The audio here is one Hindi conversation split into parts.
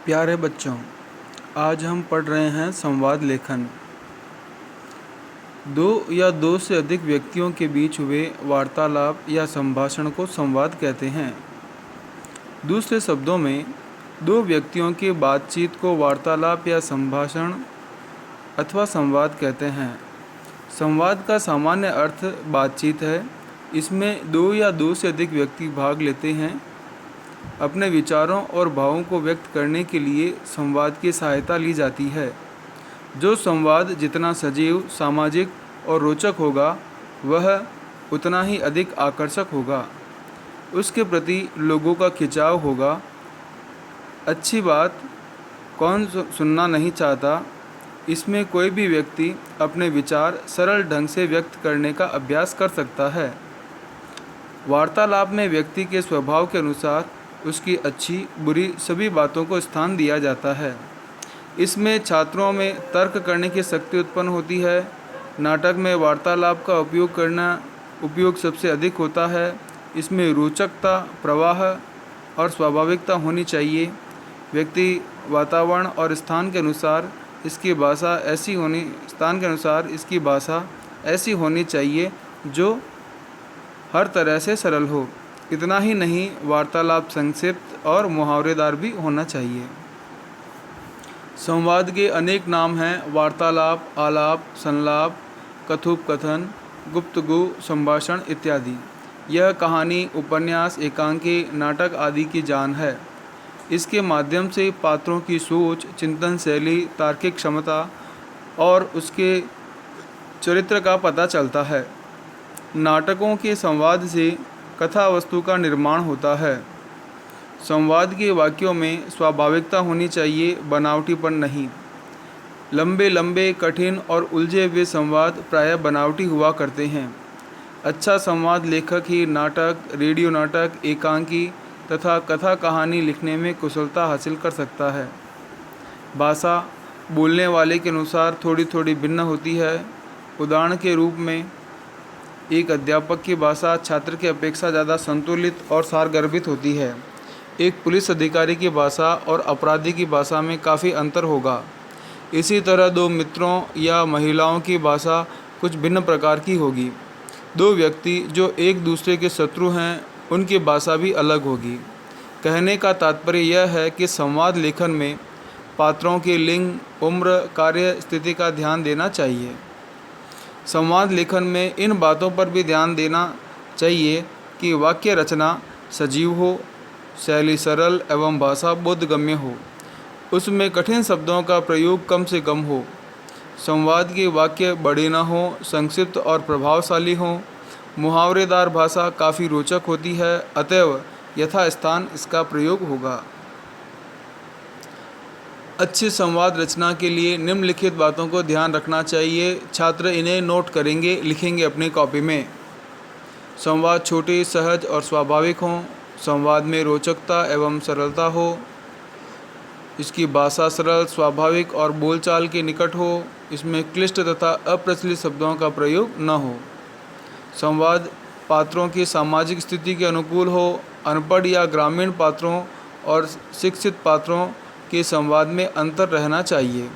प्यारे बच्चों, आज हम पढ़ रहे हैं संवाद लेखन। दो या दो से अधिक व्यक्तियों के बीच हुए वार्तालाप या संभाषण को संवाद कहते हैं। दूसरे शब्दों में, दो व्यक्तियों की बातचीत को वार्तालाप या संभाषण अथवा संवाद कहते हैं। संवाद का सामान्य अर्थ बातचीत है। इसमें दो या दो से अधिक व्यक्ति भाग लेते हैं। अपने विचारों और भावों को व्यक्त करने के लिए संवाद की सहायता ली जाती है। जो संवाद जितना सजीव, सामाजिक और रोचक होगा, वह उतना ही अधिक आकर्षक होगा। उसके प्रति लोगों का खिंचाव होगा। अच्छी बात कौन सुनना नहीं चाहता। इसमें कोई भी व्यक्ति अपने विचार सरल ढंग से व्यक्त करने का अभ्यास कर सकता है। वार्तालाप में व्यक्ति के स्वभाव के अनुसार उसकी अच्छी बुरी सभी बातों को स्थान दिया जाता है। इसमें छात्रों में तर्क करने की शक्ति उत्पन्न होती है। नाटक में वार्तालाप का उपयोग सबसे अधिक होता है। इसमें रोचकता, प्रवाह और स्वाभाविकता होनी चाहिए। व्यक्ति, वातावरण और स्थान के अनुसार इसकी भाषा ऐसी होनी चाहिए जो हर तरह से सरल हो। इतना ही नहीं, वार्तालाप संक्षिप्त और मुहावरेदार भी होना चाहिए। संवाद के अनेक नाम हैं। वार्तालाप, आलाप, संलाप, कथोपकथन, गुप्तगू, संभाषण इत्यादि। यह कहानी, उपन्यास, एकांकी, नाटक आदि की जान है। इसके माध्यम से पात्रों की सोच, चिंतन शैली, तार्किक क्षमता और उसके चरित्र का पता चलता है। नाटकों के संवाद से कथा वस्तु का निर्माण होता है। संवाद के वाक्यों में स्वाभाविकता होनी चाहिए, बनावटीपन नहीं। लंबे लंबे, कठिन और उलझे हुए संवाद प्रायः बनावटी हुआ करते हैं। अच्छा संवाद लेखक ही नाटक, रेडियो नाटक, एकांकी तथा कथा कहानी लिखने में कुशलता हासिल कर सकता है। भाषा बोलने वाले के अनुसार थोड़ी थोड़ी भिन्न होती है। उदाहरण के रूप में, एक अध्यापक की भाषा छात्र की अपेक्षा ज़्यादा संतुलित और सारगर्भित होती है। एक पुलिस अधिकारी की भाषा और अपराधी की भाषा में काफ़ी अंतर होगा। इसी तरह दो मित्रों या महिलाओं की भाषा कुछ भिन्न प्रकार की होगी। दो व्यक्ति जो एक दूसरे के शत्रु हैं, उनकी भाषा भी अलग होगी। कहने का तात्पर्य यह है कि संवाद लेखन में पात्रों के लिंग, उम्र, कार्य स्थिति का ध्यान देना चाहिए। संवाद लेखन में इन बातों पर भी ध्यान देना चाहिए कि वाक्य रचना सजीव हो, शैली सरल एवं भाषा बोधगम्य हो। उसमें कठिन शब्दों का प्रयोग कम से कम हो। संवाद के वाक्य बड़े न हों, संक्षिप्त और प्रभावशाली हों। मुहावरेदार भाषा काफ़ी रोचक होती है, अतएव यथास्थान इसका प्रयोग होगा। अच्छी संवाद रचना के लिए निम्नलिखित बातों को ध्यान रखना चाहिए। छात्र इन्हें नोट करेंगे, लिखेंगे अपनी कॉपी में। संवाद छोटे, सहज और स्वाभाविक हों। संवाद में रोचकता एवं सरलता हो। इसकी भाषा सरल, स्वाभाविक और बोलचाल के निकट हो। इसमें क्लिष्ट तथा अप्रचलित शब्दों का प्रयोग न हो। संवाद पात्रों की सामाजिक स्थिति के अनुकूल हो। अनपढ़ या ग्रामीण पात्रों और शिक्षित पात्रों के संवाद में अंतर रहना चाहिए।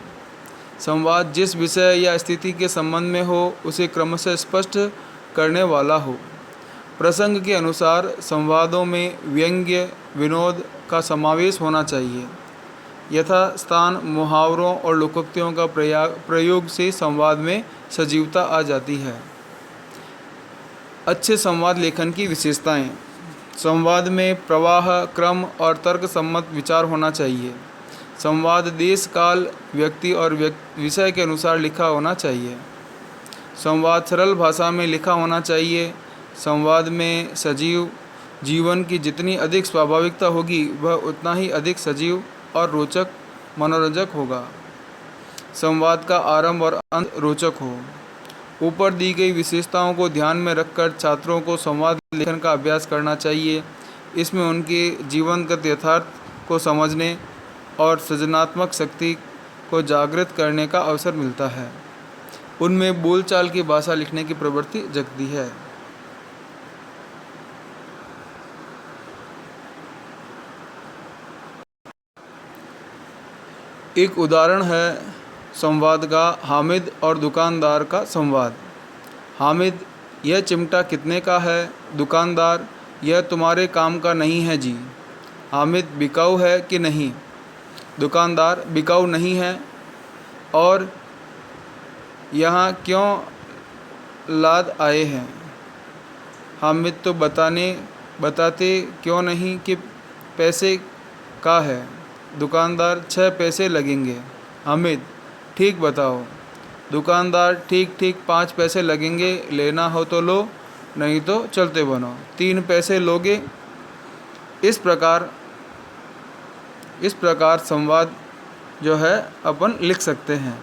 संवाद जिस विषय या स्थिति के संबंध में हो, उसे क्रमशः स्पष्ट करने वाला हो। प्रसंग के अनुसार संवादों में व्यंग्य, विनोद का समावेश होना चाहिए। यथास्थान मुहावरों और लोकोक्तियों का प्रयोग से संवाद में सजीवता आ जाती है। अच्छे संवाद लेखन की विशेषताएं। संवाद में प्रवाह, क्रम और तर्क सम्मत विचार होना चाहिए। संवाद देश, काल, व्यक्ति और विषय के अनुसार लिखा होना चाहिए। संवाद सरल भाषा में लिखा होना चाहिए। संवाद में सजीव जीवन की जितनी अधिक स्वाभाविकता होगी, वह उतना ही अधिक सजीव और रोचक, मनोरंजक होगा। संवाद का आरंभ और अंत रोचक हो। ऊपर दी गई विशेषताओं को ध्यान में रखकर छात्रों को संवाद लेखन का अभ्यास करना चाहिए। इसमें उनके जीवनगत यथार्थ को समझने और सृजनात्मक शक्ति को जागृत करने का अवसर मिलता है। उनमें बोलचाल की भाषा लिखने की प्रवृत्ति जगती है। एक उदाहरण है संवाद का हामिद और दुकानदार का संवाद। हामिद, यह चिमटा कितने का है? दुकानदार, यह तुम्हारे काम का नहीं है जी। हामिद, बिकाऊ है कि नहीं? दुकानदार, बिकाऊ नहीं है। और यहाँ क्यों लाद आए हैं? हामिद, तो बताते क्यों नहीं कि पैसे का है? दुकानदार, 6 पैसे लगेंगे। हामिद, ठीक बताओ। दुकानदार, ठीक 5 पैसे लगेंगे, लेना हो तो लो, नहीं तो चलते बनो। 3 पैसे लोगे? इस प्रकार संवाद जो है अपन लिख सकते हैं।